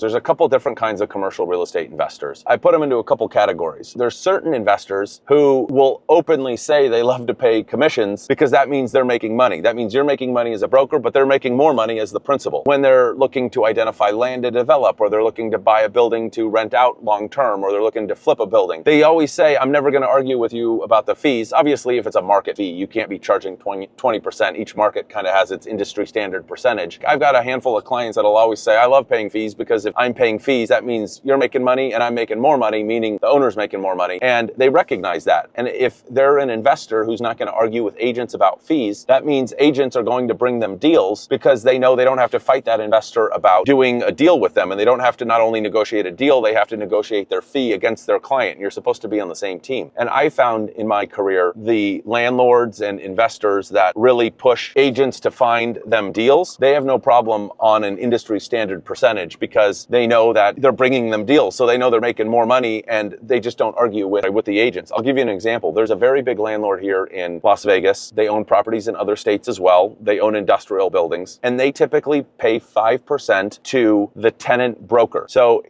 There's a couple different kinds of commercial real estate investors. I put them into a couple categories. There's certain investors who will openly say they love to pay commissions because that means they're making money. That means you're making money as a broker, but they're making more money as the principal. When they're looking to identify land to develop, or they're looking to buy a building to rent out long term, or they're looking to flip a building, they always say, I'm never going to argue with you about the fees. Obviously, if it's a market fee, you can't be charging 20%. Each market kind of has its industry standard percentage. I've got a handful of clients that'll always say, I love paying fees because if I'm paying fees, that means you're making money and I'm making more money, meaning the owner's making more money. And they recognize that. And if they're an investor who's not going to argue with agents about fees, that means agents are going to bring them deals because they know they don't have to fight that investor about doing a deal with them. And they don't have to not only negotiate a deal, they have to negotiate their fee against their client. And you're supposed to be on the same team. And I found in my career, the landlords and investors that really push agents to find them deals, they have no problem on an industry standard percentage because they know that they're bringing them deals. So they know they're making more money and they just don't argue with the agents. I'll give you an example. There's a very big landlord here in Las Vegas. They own properties in other states as well. They own industrial buildings and they typically pay 5% to the tenant broker. So,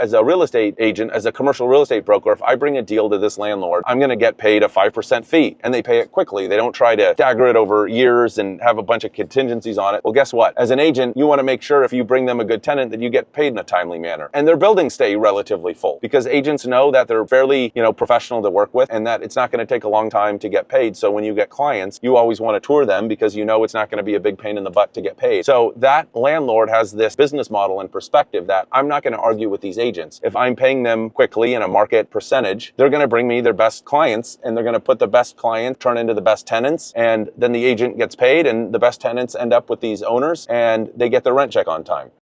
as a real estate agent, as a commercial real estate broker, if I bring a deal to this landlord, I'm going to get paid a 5% fee and they pay it quickly. They don't try to stagger it over years and have a bunch of contingencies on it. Well, guess what? As an agent, you want to make sure if you bring them a good tenant that you get paid in a timely manner. And their buildings stay relatively full because agents know that they're fairly, professional to work with and that it's not going to take a long time to get paid. So when you get clients, you always want to tour them because it's not going to be a big pain in the butt to get paid. So that landlord has this business model and perspective that I'm not going to argue with these agents. If I'm paying them quickly in a market percentage, they're going to bring me their best clients and they're going to put the best client turn into the best tenants. And then the agent gets paid and the best tenants end up with these owners and they get their rent check on time.